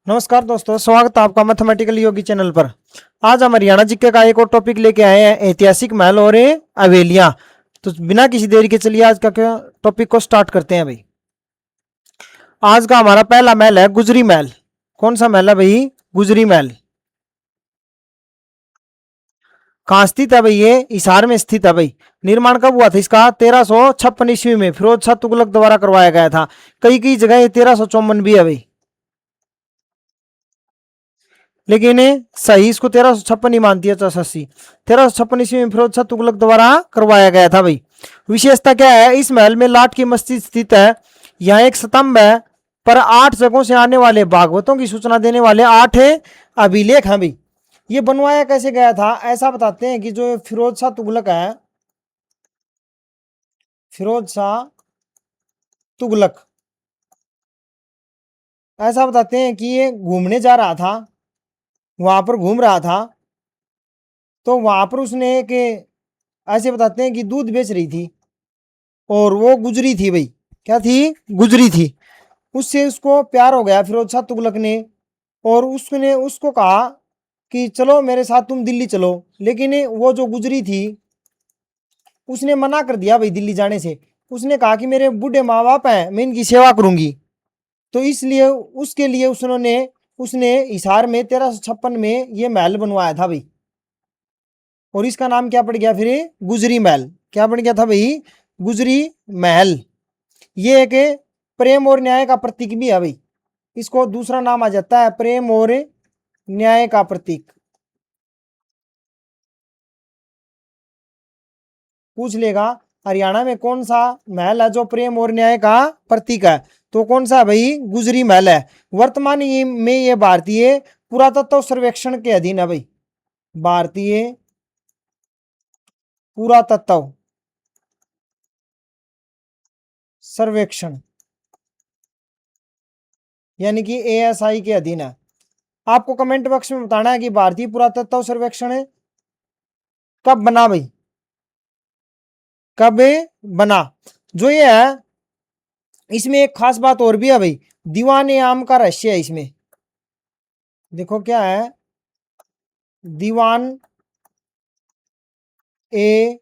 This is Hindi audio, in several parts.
नमस्कार दोस्तों, स्वागत है आपका मैथमेटिकल योगी चैनल पर। आज हम हरियाणा जीके का एक और टॉपिक लेके आए हैं, ऐतिहासिक महल और हवेलियां। तो बिना किसी देरी के चलिए आज का टॉपिक को स्टार्ट करते हैं भाई। आज का हमारा पहला महल है गुजरी महल। कौन सा महल है भाई? गुजरी महल। कहाँ स्थित है भाई? ये हिसार में स्थित है भाई। निर्माण कब हुआ था इसका? 1356 ईस्वी में फिरोज शाह तुगलक द्वारा करवाया गया था। कई कई जगह ये 1354 भी है भाई, लेकिन सही इसको 1356 ही मानती है। 84 1356 ईस्वी में फिरोज शाह तुगलक द्वारा करवाया गया था भाई। विशेषता क्या है? इस महल में लाट की मस्जिद स्थित है। यहाँ एक स्तंभ है, पर 8 जगहों से आने वाले भागवतों की सूचना देने वाले 8 अभिलेख हैं भाई। ये बनवाया कैसे गया था? ऐसा बताते हैं कि जो फिरोज शाह तुगलक है, फिरोज शाह तुगलक, ऐसा बताते हैं कि ये घूमने जा रहा था, वहां पर घूम रहा था, तो वहां पर उसने एक, ऐसे बताते हैं कि दूध बेच रही थी और वो गुजरी थी भाई। क्या थी? गुजरी थी। उससे उसको प्यार हो गया फिरोज शाह तुगलक ने, और उसने उसको कहा कि चलो मेरे साथ तुम दिल्ली चलो। लेकिन वो जो गुजरी थी उसने मना कर दिया भाई दिल्ली जाने से। उसने कहा कि मेरे बूढ़े माँ बाप हैं, मैं इनकी सेवा करूंगी। तो इसलिए उसके लिए उसने हिसार में 1356 में ये महल बनवाया था भाई। और इसका नाम क्या पड़ गया फिर? गुजरी महल। क्या बन गया था भाई? गुजरी महल। ये एक प्रेम और न्याय का प्रतीक भी है भाई। इसको दूसरा नाम आ जाता है प्रेम और न्याय का प्रतीक। पूछ लेगा हरियाणा में कौन सा महल है जो प्रेम और न्याय का प्रतीक है, तो कौन सा भाई? गुजरी महल है। वर्तमान में ये भारतीय पुरातत्व सर्वेक्षण के अधीन है भाई। भारतीय पुरातत्व सर्वेक्षण यानी कि ASI के अधीन है। आपको कमेंट बॉक्स में बताना है कि भारतीय पुरातत्व सर्वेक्षण कब बना भाई, कब बना। जो ये है, इसमें एक खास बात और भी है भाई, दीवान ए आम का रहस्य है इसमें। देखो क्या है? दीवान ए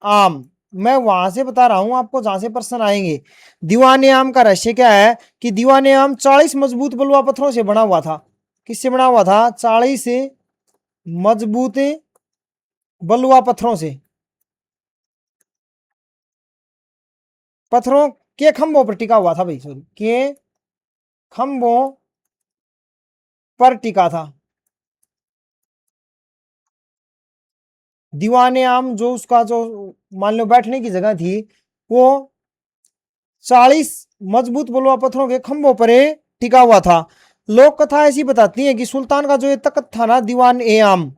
आम। मैं वहां से बता रहा हूं आपको जहां से प्रश्न आएंगे। दीवान ए आम का रहस्य क्या है कि दीवान ए आम 40 मजबूत बलुआ पत्थरों से बना हुआ था। किससे बना हुआ था? 40 मजबूत बलुआ पत्थरों से। पत्थरों के खंभों पर टिका हुआ था भाई, सॉरी, के खंभों पर टिका था। दीवाने आम जो उसका जो मान लो बैठने की जगह थी, वो 40 मजबूत बलुआ पत्थरों के खंभों पर टिका हुआ था। लोक कथा ऐसी बताती है कि सुल्तान का जो ये तख्त था ना, दीवान ए आम,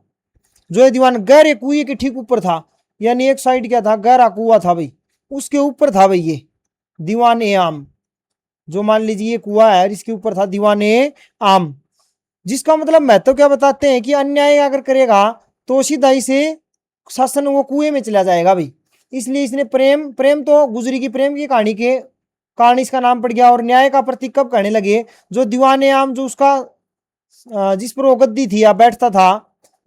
जो ये दीवान गहरे कुएं के ठीक ऊपर था। यानी एक साइड क्या था? गहरा कुआ था भाई, उसके ऊपर था भाई ये दीवान ए आम। जो मान लीजिए ये कुआ है, इसके ऊपर था दीवान ए आम। जिसका मतलब महत्व क्या बताते हैं कि अन्याय अगर करेगा तो सीधा इसे शासन वो कुएं में चला जाएगा भाई। इसलिए इसने प्रेम प्रेम तो गुजरी की प्रेम की कहानी के कारण इसका नाम पड़ गया। और न्याय का प्रतीक कब कहने लगे? जो दीवाने आम, जो उसका जिस पर वो गद्दी थी या बैठता था,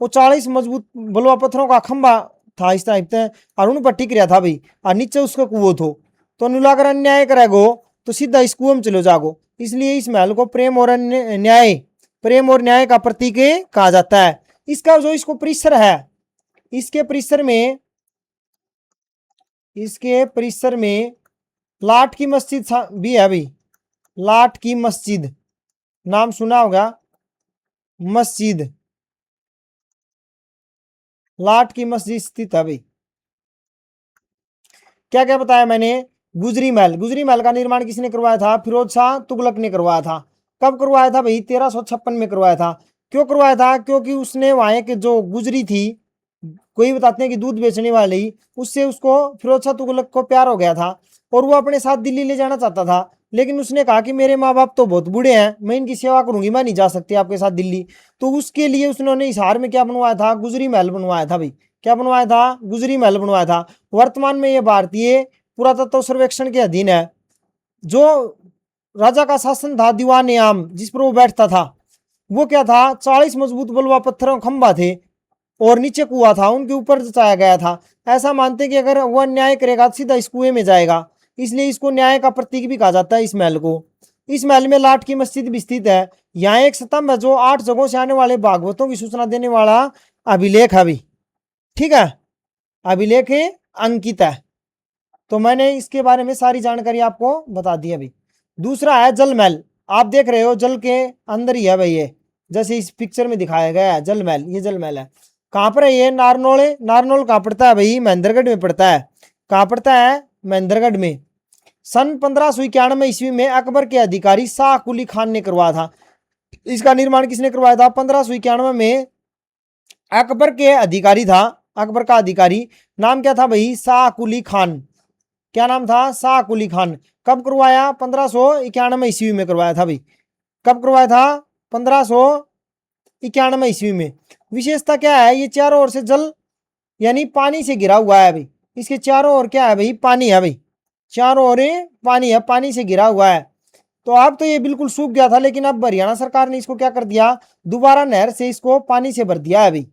वो 40 मजबूत बलुआ पत्थरों का खंबा था इस टाइप से, और उन पर टिक रहा था भाई, और नीचे उसका कुओ थो। तो अनुलागर अन्याय करेगो तो सीधा इस कुएं में चलो जागो। इसलिए इस महल को प्रेम और न्याय, प्रेम और न्याय का प्रतीक कहा जाता है। इसका जो इसको परिसर है, इसके परिसर में, इसके परिसर में लाट की मस्जिद भी है भाई। लाट की मस्जिद नाम सुना होगा, मस्जिद, लाट की मस्जिद स्थित है भाई। क्या क्या बताया मैंने? गुजरी महल। गुजरी महल का निर्माण किसने करवाया था? फिरोज शाह तुगलक ने करवाया था। कब करवाया था भाई? 1356 में करवाया था। क्यों करवाया था? क्योंकि उसने वहां के जो गुजरी थी, कोई बताते हैं कि दूध बेचने वाली, उससे उसको फिरोज शाह तुगलक को प्यार हो गया था, और वो अपने साथ दिल्ली ले जाना चाहता था। लेकिन उसने कहा कि मेरे माँ बाप तो बहुत बूढ़े हैं, मैं इनकी सेवा करूंगी, मैं नहीं जा सकती आपके साथ दिल्ली। तो उसके लिए उसने हिसार में क्या बनवाया था? गुजरी महल बनवाया था भाई। क्या बनवाया था? गुजरी महल बनवाया था। वर्तमान में ये भारतीय पुरातत्व सर्वेक्षण के अधीन है। जो राजा का शासन था दीवान आम, जिस पर वो बैठता था, वो क्या था, 40 मजबूत बलुआ पत्थरों खंबा थे और नीचे कुआं था, उनके ऊपर जचाया गया था। ऐसा मानते हैं कि अगर वह अन्याय करेगा तो सीधा इस कुएं में जाएगा, इसलिए इसको न्याय का प्रतीक भी कहा जाता है इस महल को। इस महल में लाट की मस्जिद भी स्थित है। यहाँ एक स्तंभ है जो 8 जगहों से आने वाले भागवतों की सूचना देने वाला अभिलेख है भी, ठीक है, अभिलेख अंकित है। तो मैंने इसके बारे में सारी जानकारी आपको बता दी अभी। दूसरा है जल महल। आप देख रहे हो जल के अंदर ही है भाई, ये जैसे इस पिक्चर में दिखाया गया है जल महल, ये जल महल है। कहाँ पर है ये, नारनौल। नारनौल कहाँ पड़ता है भाई, महेंद्रगढ़ में पड़ता है। कहाँ पड़ता है, महेंद्रगढ़ में। सन 1591 ईस्वी में अकबर के अधिकारी शाह कुली खान ने करवाया था। इसका निर्माण किसने करवाया था, 1591 में अकबर के अधिकारी था, अकबर का अधिकारी नाम क्या था भाई, शाह कुली खान। क्या नाम था, शाह कुली खान। कब करवाया, 1591 ईस्वी में करवाया था भाई। कब करवाया था, 1591 ईस्वी में। विशेषता क्या है, ये चारों ओर से जल यानी पानी से घिरा हुआ है भाई। इसके चारों ओर क्या है भाई, पानी है भाई, चारों ओर पानी है, पानी से घिरा हुआ है। तो अब तो ये बिल्कुल सूख गया था, लेकिन अब हरियाणा सरकार ने इसको क्या कर दिया, दोबारा नहर से इसको पानी से भर दिया है भाई।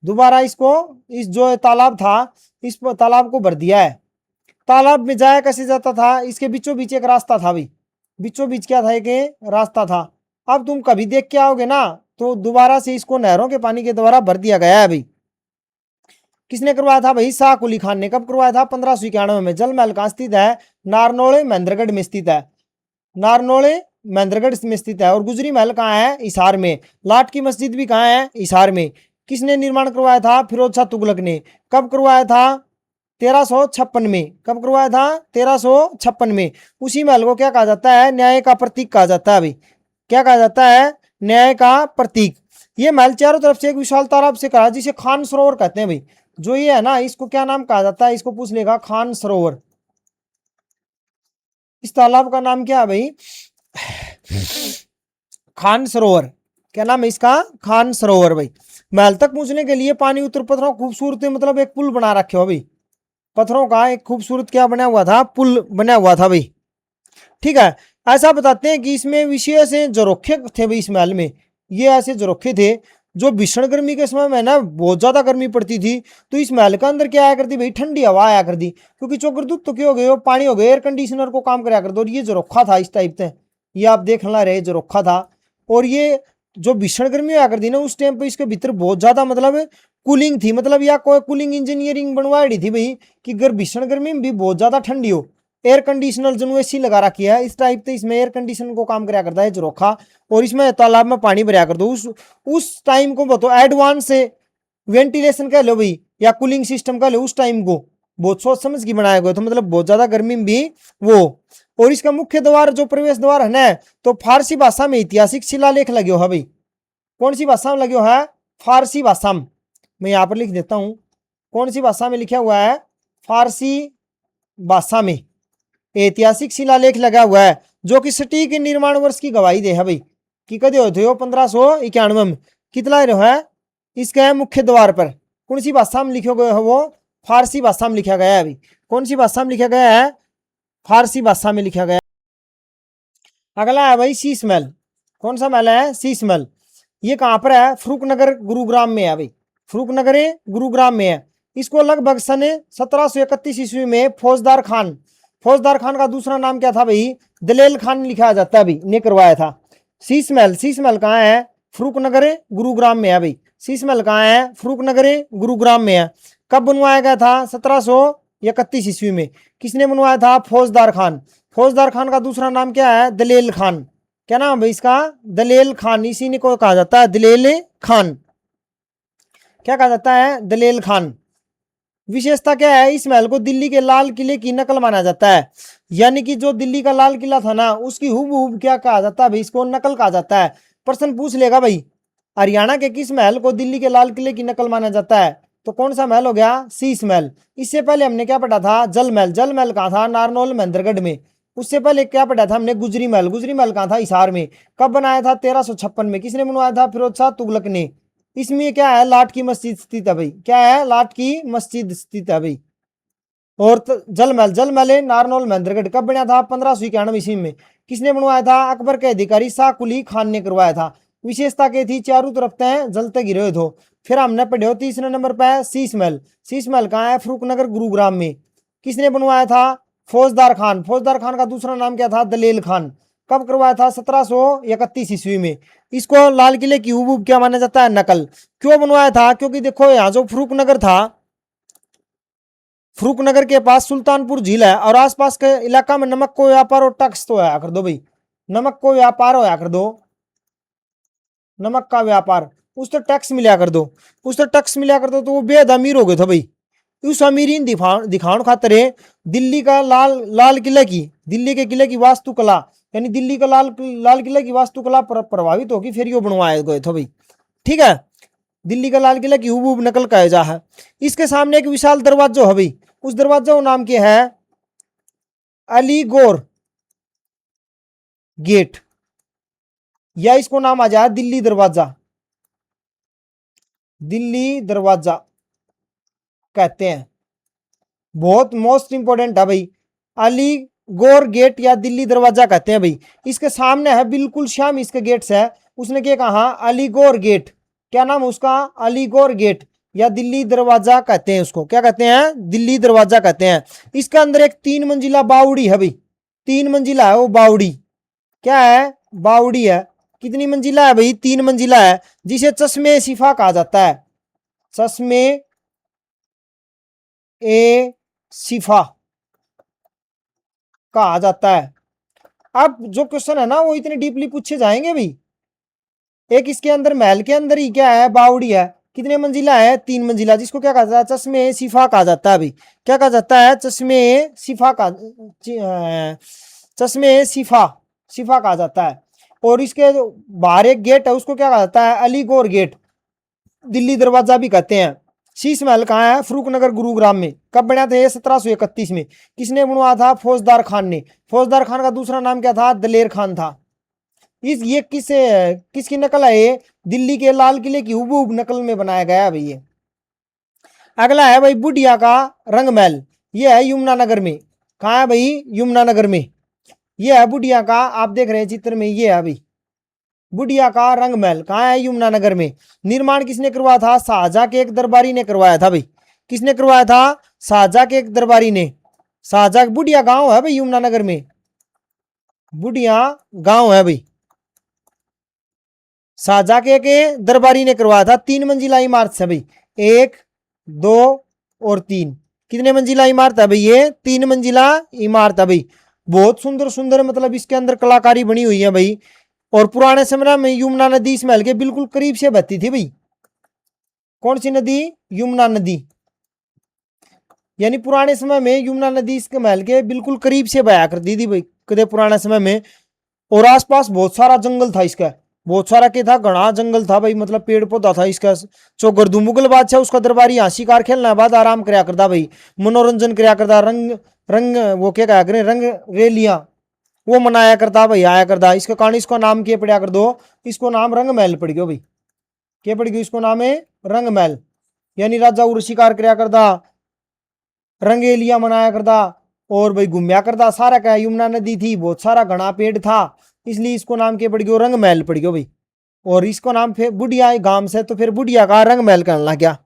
दोबारा इसको, इस जो तालाब था, इस तालाब को भर दिया है। तालाब में जाया कैसे जाता था, इसके बीचों बीच एक रास्ता था भाई, बीचों बीच क्या था, एक रास्ता था। अब तुम कभी देख के आओगे ना, तो दोबारा से इसको नहरों के पानी के द्वारा भर दिया गया है भाई। किसने करवाया था भाई, शाह कुली खान ने। कब करवाया था, 1591 में। जल महल कहाँ स्थित है, नारनौल महेंद्रगढ़ में स्थित है। नारनौल महेंद्रगढ़ में स्थित है। और गुजरी महल कहाँ है, हिसार में। लाट की मस्जिद भी कहाँ है, हिसार में। किसने निर्माण करवाया था, फिरोज शाह तुगलक ने। कब करवाया था, 1356 में। कब करवाया था, 1356 में। उसी महल को क्या कहा जाता है, न्याय का प्रतीक कहा जाता है भाई। क्या कहा जाता है, न्याय का प्रतीक। ये महल चारों तरफ से एक विशाल तालाब से कहा, जिसे खान सरोवर कहते हैं भाई। जो ये है ना, इसको क्या नाम कहा जाता है, इसको पूछ लेगा, खान सरोवर। इस तालाब का नाम क्या है भाई, खान सरोवर। क्या नाम है इसका, खान सरोवर भाई। महल तक पहुंचने के लिए पानी उत्तर पत्थरों खूबसूरत मतलब एक पुल बना रखे हो भाई। पत्थरों का एक खूबसूरत क्या बना हुआ था, पुल बना हुआ था भाई, ठीक है। ऐसा बताते हैं कि इसमें विशेष झरोखे थे भाई इस महल में। ये ऐसे झरोखे थे जो भीषण गर्मी के समय में ना बहुत ज्यादा गर्मी पड़ती थी, तो इस महल के अंदर क्या आया करती भाई, ठंडी हवा आया करती, क्योंकि चोकर तो क्या हो गए, पानी हो गए, एयर कंडीशनर को काम कराया करते। और ये झरोखा था इस टाइप से, ये आप देख ला रहे झरोखा था। और ये जो भीषण गर्मी आया करती ना, उस टाइम पे इसके भीतर बहुत ज्यादा मतलब कूलिंग थी, मतलब या कोई कूलिंग इंजीनियरिंग बनवाई थी भाई, कि अगर भीषण गर्मी में भी बहुत ज्यादा ठंडी हो, एयर कंडीशनर जो एसी लगा रखी है इस टाइप से, इसमें एयर कंडीशनर को काम कराया करता है झरोखा। और इसमें तालाब में पानी भरा कर दो, उस टाइम को बताओ, एडवांस से वेंटिलेशन कह लो भाई, या कूलिंग सिस्टम कह लो, उस टाइम को बहुत सोच समझ के बनाया गया, तो मतलब बहुत ज्यादा गर्मी में भी वो। और इसका मुख्य द्वार जो प्रवेश द्वार है ना, तो फारसी भाषा में ऐतिहासिक शिलालेख लगे हो है भाई। कौन सी भाषा में लगे हो है, फारसी भाषा में। मैं यहाँ पर लिख देता हूं, कौन सी भाषा में लिखा हुआ है, फारसी भाषा में ऐतिहासिक शिलालेख लगा हुआ है, जो कि सटीक निर्माण वर्ष की गवाही दे है भाई, कि कदे होते हो 1591 में। कितना रहो है, इसका मुख्य द्वार पर कौन सी भाषा में लिखे गए हो, वो फारसी भाषा में लिखा गया है अभी। कौन सी भाषा में लिखा गया है, फारसी भाषा में लिखा गया। अगला है भाई शीश महल। कौन सा महल है, शीश महल। ये कहां पर है, फरूकनगर गुरुग्राम में है भाई, फरूकनगर गुरुग्राम में है। इसको लगभग सन 1731 ईस्वी में फौजदार खान, फौजदार खान का दूसरा नाम क्या था भाई, दलेल खान लिखा जाता है भाई, ने करवाया था। शीश महल, शीश महल कहाँ है, फरूकनगर गुरुग्राम में है भाई। शीश महल कहाँ है, फरूकनगर गुरुग्राम में है। कब बनवाया गया था, 1731 ईस्वी में। किसने बनवाया था, फौजदार खान। फौजदार खान का दूसरा नाम क्या है, दलेल खान। क्या नाम है भाई इसका, दलेल खान। इसी ने को कहा जाता है दलेल खान। क्या कहा जाता है, दलेल खान। विशेषता क्या है, इस महल को दिल्ली के लाल किले की नकल माना जाता है। यानी कि जो दिल्ली का लाल किला था ना, उसकी हुबहू क्या कहा जाता है भाई, इसको नकल कहा जाता है। प्रश्न पूछ लेगा भाई, हरियाणा के किस महल को दिल्ली के लाल किले की नकल माना जाता है, तो कौन सा महल हो गया, शीश महल। इससे पहले हमने क्या पढ़ा था, जल महल। जल महल कहाँ था, नारनौल महेंद्रगढ़ में। उससे पहले क्या पढ़ा था हमने, गुजरी महल। गुजरी महल कहाँ था, हिसार में। कब बनाया था, 1356 में। किसने बनवाया था, फिरोज शाह तुगलक ने। इसमें क्या है, लाट की मस्जिद स्थित है भाई। क्या है, लाट की मस्जिद स्थित है भाई। और जल महल, जल महल नारनौल महेंद्रगढ़ कब बना था, 1591 ईस्वी में। किसने बनवाया था? अकबर के अधिकारी शाह कुली खान ने करवाया था। विशेषता क्या थी? चारों तरफ तय जलते गिरे हुए थे। फिर हमने पढ़े तीसरे नंबर पे शीश महल। शीश महल कहाँ है? फरूखनगर गुरुग्राम में। किसने बनवाया था? फौजदार खान। फौजदार खान का दूसरा नाम क्या था? दलेल खान। कब करवाया था? 1731 ईस्वी में। इसको लाल किले की हुबूब क्या माना जाता है? नकल। क्यों बनवाया था? क्योंकि देखो यहाँ जो फरूखनगर था, फरूखनगर के पास सुल्तानपुर झील है और आसपास के इलाका में नमक को व्यापार और टैक्स तो होया कर दो भाई, नमक को व्यापार होया कर दो, नमक का व्यापार, उस तो टैक्स मिला कर दो, उस तो टैक्स मिला कर दो, तो वो बेहद अमीर हो गए थे भाई। उस अमीरी दिखाने खातर दिल्ली का लाल किले की, दिल्ली के किले की वास्तुकला, यानी दिल्ली का लाल किले की वास्तुकला प्रभावित होगी, फिर यो बनवाए गए थे भाई। ठीक है, दिल्ली का लाल किला की हुबूब नकल कहा जा है। इसके सामने एक विशाल दरवाजा है भाई, उस दरवाजा का नाम क्या है? अलीगोर गेट, या इसको नाम आ जाए दिल्ली दरवाजा, दिल्ली दरवाजा कहते हैं। बहुत मोस्ट इंपोर्टेंट है भाई, अली गोर गेट या दिल्ली दरवाजा कहते हैं भाई। इसके सामने है, बिल्कुल शाम इसके गेट से है, उसने क्या कहा? अलीगोर गेट। क्या नाम उसका? अलीगोर गेट या दिल्ली दरवाजा कहते हैं उसको। क्या कहते हैं? दिल्ली दरवाजा कहते हैं। इसके अंदर एक 3 मंजिला बावड़ी है भाई, 3 मंजिला है वो बावड़ी। क्या है? बावड़ी है। कितनी मंजिला है भाई? 3 मंजिला है, जिसे चश्मे शिफा कहा जाता है, चश्मे ए शिफा कहा जाता है। अब जो क्वेश्चन है ना वो इतने डीपली पूछे जाएंगे भाई। एक इसके अंदर महल के अंदर ही क्या है? बावड़ी है। कितने मंजिला है? 3 मंजिला, जिसको क्या कहा जाता है? चश्मे शिफा कहा जाता है भाई। क्या कहा जाता है? चश्मे शिफा का, चश्मे शिफा, शिफा कहा जाता है। और इसके बाहर एक गेट है, उसको क्या कहा जाता है? अलीगोर गेट, दिल्ली दरवाजा भी कहते हैं। शीश महल कहाँ है? फरूखनगर गुरुग्राम में। कब बना था ये? 1731 में। किसने बनवाया था? फौजदार खान ने। फौजदार खान का दूसरा नाम क्या था? दलेर खान था। ये किसकी नकल है? ये दिल्ली के लाल किले की हुबहूब नकल में बनाया गया है भाई ये। अगला है भाई बुढ़िया का रंग महल, ये है यमुनानगर में। कहाँ है भाई? यमुनानगर में। ये है बुढ़िया का, आप देख रहे हैं चित्र में, ये है भाई बुढ़िया का रंग महल। कहाँ है? यमुनानगर में। निर्माण किसने करवाया था? शाहजहां के एक दरबारी ने करवाया था भाई। किसने करवाया था? शाहजहां के एक दरबारी ने। शाहजहां, बुढ़िया गांव है भाई यमुनानगर में, बुढ़िया गांव है भाई। शाहजहां के दरबारी ने करवाया था। 3 मंजिला इमारत है भाई, 1 2 और 3। कितने मंजिला इमारत है भाई? ये 3 मंजिला इमारत है भाई। बहुत सुंदर सुंदर, मतलब इसके अंदर कलाकारी बनी हुई है भाई। और पुराने समय में यमुना नदी इस महल के बिल्कुल करीब से बहती थी भाई। कौन सी नदी? यमुना नदी। यानी पुराने समय में यमुना नदी इसके महल के बिल्कुल करीब से बहा करती थी भाई, कदे पुराने समय में। और आसपास बहुत सारा जंगल था इसका, बहुत सारा क्या था? घना जंगल था भाई, मतलब पेड़ पौधा था इसका। जो गर्दू मुगल बादशाह उसका दरबारी यहाँ शिकार खेलने बाद आराम कराया करता भाई, मनोरंजन कराया करता, रंग रंग वो क्या कहा करें, रंग रेलियां वो मनाया करता भाई, आया करता। इसका कारण इसका नाम क्या पड़ा कर दो? इसको नाम रंग महल पड़ गयो भाई। क्या पड़ गयो? इसको नाम है रंग महल। यानी राजा उर शिकार कराया करता, रंगेलिया मनाया करता और भाई घूमया करता। सारा क्या, यमुना नदी थी, बहुत सारा घना पेड़ था, इसलिए इसको नाम क्या पड़ गयो? रंग महल पड़ गयो भाई। और इसको नाम फिर बुढ़िया गांव से, तो फिर बुढ़िया का रंग महल कहने लग गया।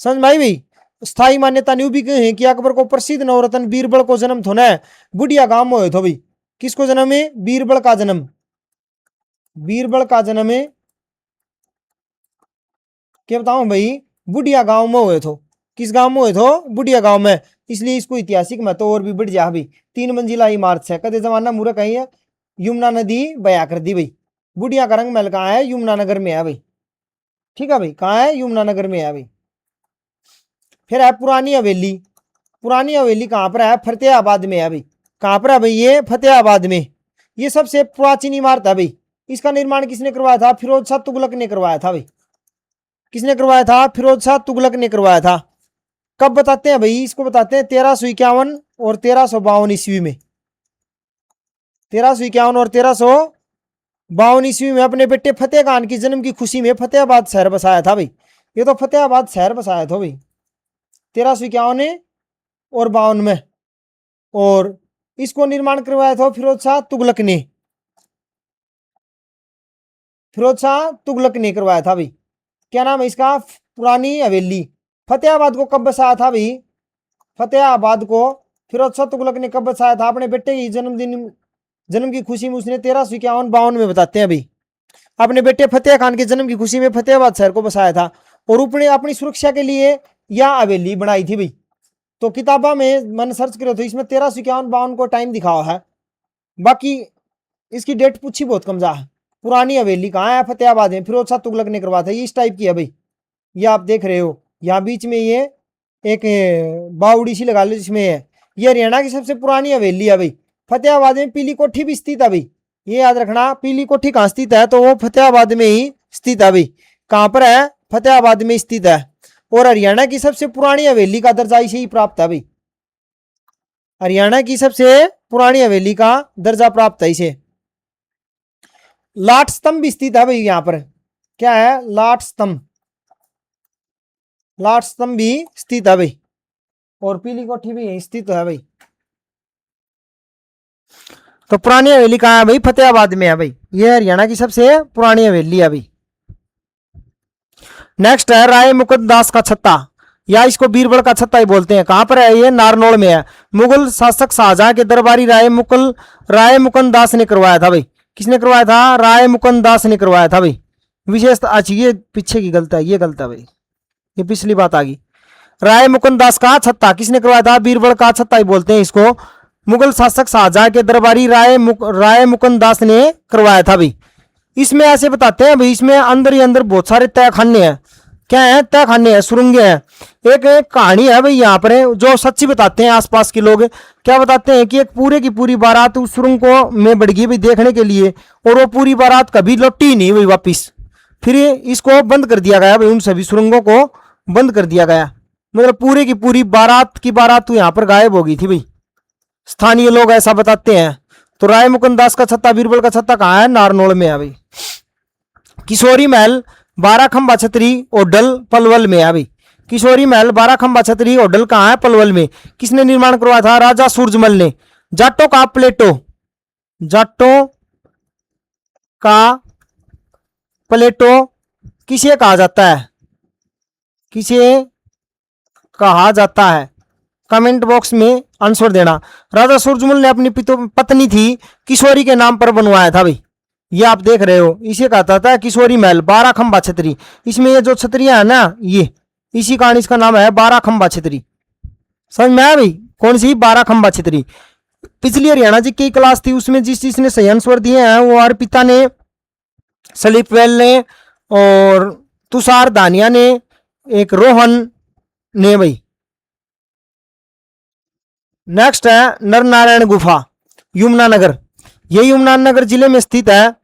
समझ में आई भाई? स्थायी मान्यता न्यू भी है कि अकबर को प्रसिद्ध नवरत्न बीरबल को जन्म थोना है बुढ़िया गांव में हुए थे भाई। किसको जन्म है? बीरबल का जन्म, बीरबल का जन्म है क्या बताऊं भाई? बुढ़िया गांव में हुए थे। किस गांव में हुए थे? बुढ़िया गांव में। इसलिए इसको ऐतिहासिक महत्व और भी बढ़ जा भाई। 3 मंजिला इमारत है, कदे जमाना मूर्ख कहीं है, यमुना नदी बया कर दी भाई। बुढ़िया का रंग महल कहाँ है? यमुनानगर में है भाई। ठीक है भाई, कहाँ है? यमुनानगर में है भाई। फिर है पुरानी हवेली। पुरानी हवेली कहाँ पर है? फतेहाबाद में है भाई। कहाँ पर है भाई? ये फतेहाबाद में। ये सबसे प्राचीन इमारत है भाई। इसका निर्माण किसने करवाया था? फिरोज शाह तुगलक ने करवाया था भाई। किसने करवाया था? फिरोज शाह तुगलक ने करवाया था। कब बताते हैं भाई? इसको बताते हैं 1351 और 1352 ईस्वी में। 1351 और 1352 ईस्वी में अपने बेटे फतेह खान की जन्म की खुशी में फतेहाबाद शहर बसाया था भाई। ये तो फतेहाबाद शहर बसाया था भाई 1351 और 52 में। और इसको निर्माण करवाया था फिरोज शाह तुगलक ने। फिरोज शाह तुगलक ने करवाया था भाई। क्या नाम है इसका? पुरानी हवेली। फतेहाबाद को कब बसाया था भाई? फतेहाबाद को फिरोज शाह तुगलक ने कब बसाया था? अपने बेटे की जन्म की खुशी में उसने 1351-52 में, बताते हैं भाई। अपने बेटे फतेह खान के जन्म की खुशी में फतेहाबाद शहर को बसाया था और उसने अपनी सुरक्षा के लिए यह हवेली बनाई थी भाई। तो किताबा में मैंने सर्च करो तो इसमें 1351-52 को टाइम दिखा हुआ है, बाकी इसकी डेट पूछी बहुत कम जा है। पुरानी हवेली कहाँ है? फतेहाबाद में, फिरोज शाह तुगलक ने करवाया था। ये इस टाइप की है भाई, ये आप देख रहे हो। यहाँ बीच में ये एक बावड़ी सी लगा लो जिसमें है। ये हरियाणा की सबसे पुरानी हवेली है भाई। फतेहाबाद में पीली कोठी भी स्थित है भाई, ये याद रखना। पीली कोठी कहाँ स्थित है? तो वो फतेहाबाद में ही स्थित है भाई। कहाँ पर है? फतेहाबाद में स्थित है। और हरियाणा की सबसे पुरानी हवेली का दर्जा इसे ही प्राप्त है भाई। हरियाणा की सबसे पुरानी हवेली का दर्जा प्राप्त है इसे। लाट स्तंभ भी स्थित है भाई यहाँ पर। क्या है? लाट स्तंभ। लाट स्तंभ भी स्थित है भाई और पीली कोठी भी यहीं स्थित है भाई। तो पुरानी हवेली कहाँ है भाई? फतेहाबाद में है भाई। ये हरियाणा की सबसे पुरानी हवेली है भाई। नेक्स्ट है राय मुकुंद दास का छत्ता, या इसको बीरबल का छत्ता ही बोलते हैं। कहां पर है ये? नारनौल में है। मुगल शासक शाहजहां के दरबारी राय मुकुंद दास ने करवाया था भाई। किसने करवाया था? राय मुकुंद दास ने करवाया था भाई। विशेषता अच्छी, ये पीछे की गलत है, ये गलत है भाई, ये पिछली बात आ गई। राय मुकुंद दास का छत्ता किसने करवाया था? बीरबल का छत्ता ही बोलते हैं इसको। मुगल शासक शाहजहां के दरबारी राय मुकुंद दास ने करवाया था भाई। इसमें ऐसे बताते हैं भाई, इसमें अंदर ही अंदर बहुत सारे तय खाने हैं। क्या है? तय खाने हैं, सुरंगे हैं। एक कहानी है भाई यहाँ पर जो सच्ची बताते हैं आसपास के लोग। क्या बताते हैं कि एक पूरे की पूरी बारात उस सुरंग को में बढ़ गई भाई देखने के लिए, और वो पूरी बारात कभी लौटी नहीं भाई वापिस। फिर इसको बंद कर दिया गया भाई, उन सभी सुरंगों को बंद कर दिया गया। मतलब पूरे की पूरी बारात की बारात तो यहाँ पर गायब हो गई थी भाई, स्थानीय लोग ऐसा बताते हैं। तो राय मुकुंद दास का छत्ता, बीरबल का छत्ता कहाँ है? नारनौल में है भाई। किशोरी महल 12 खंबा छतरी ओडल पलवल में है भाई। किशोरी महल 12 खंबा छतरी ओडल कहाँ है? पलवल में। किसने निर्माण करवाया था? राजा सूरजमल ने। जाटों का प्लेटो, जाटों का प्लेटो किसे कहा जाता है? किसे कहा जाता है? कमेंट बॉक्स में आंसर देना। राजा सूरजमल ने अपनी पत्नी थी किशोरी के नाम पर बनवाया था भाई। ये आप देख रहे हो, इसे कहता था किशोरी महल 12 खंबा छतरी। इसमें ये जो छतरियां है ना, ये इसी कारण इसका नाम है 12 खंबा छतरी। समझ में आया भाई? कौन सी? 12 खंबा छतरी। पिछली हरियाणा जी की क्लास थी, उसमें जिस जिसने सही आंसर दिए हैं वो अर्पिता ने, सलीप वेल ने, और तुषार दानिया ने, एक रोहन ने भाई। नेक्स्ट है नर नारायण गुफा, यमुनानगर। ये यमुनानगर जिले में स्थित है।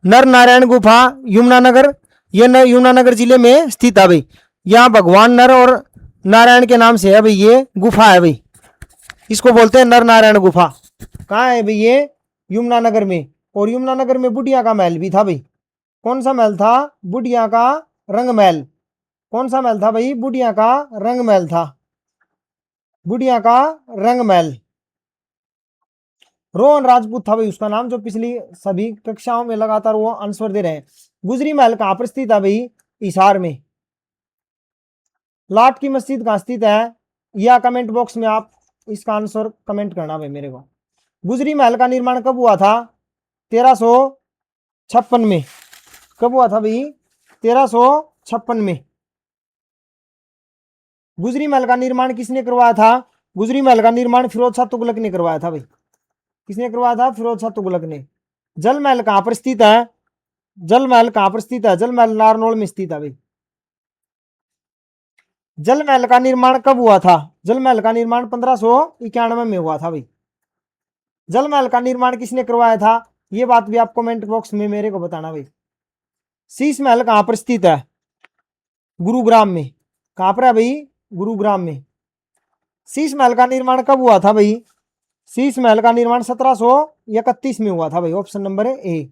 नर नारायण गुफा यमुनानगर, ये यमुनानगर जिले में स्थित है भाई। यहाँ भगवान नर और नारायण के नाम से है भाई, ये गुफा है भाई। इसको बोलते हैं नर नारायण गुफा। कहाँ है भाई? ये यमुनानगर में। और यमुनानगर में बुढ़िया का महल भी था भाई। कौन सा महल था? बुढ़िया का रंग महल। कौन सा महल था भाई? बुढ़िया का रंग महल था। बुढ़िया का रंग महल। रोहन राजपूत था भाई उसका नाम, जो पिछली सभी कक्षाओं में लगातार वो आंसर दे रहे हैं। गुजरी महल कहां पर स्थित है भाई? हिसार में। लाट की मस्जिद कहां स्थित है? या कमेंट बॉक्स में आप इसका आंसर कमेंट करना भाई मेरे को। गुजरी महल का निर्माण कब हुआ था? 1356 में। कब हुआ था भाई? 1356 में। गुजरी महल का निर्माण किसने करवाया था? गुजरी महल का निर्माण फिरोज शाह तुगलक ने करवाया था भाई। किसने करवाया था? फिरोज शाह तुगलक ने। जल महल कहां पर स्थित है? जल महल कहां पर स्थित है? जल महल नारनौल में स्थित है भाई। जल महल का निर्माण कब हुआ था? जल महल का निर्माण 1591 में हुआ था भाई। जल महल का निर्माण किसने करवाया था? ये बात भी आप कमेंट बॉक्स में मेरे को बताना भाई। शीश महल कहां पर स्थित है? गुरुग्राम में। कहां पर है भाई? गुरुग्राम में। शीश महल का निर्माण कब हुआ था भाई? शीश महल का निर्माण 1731 में हुआ था भाई। ऑप्शन नंबर है ए।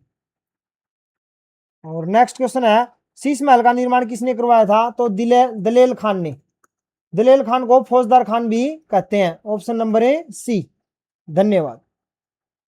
और नेक्स्ट क्वेश्चन है, शीश महल का निर्माण किसने करवाया था? तो दलेल खान ने। दलेल खान को फौजदार खान भी कहते हैं। ऑप्शन नंबर है सी। धन्यवाद।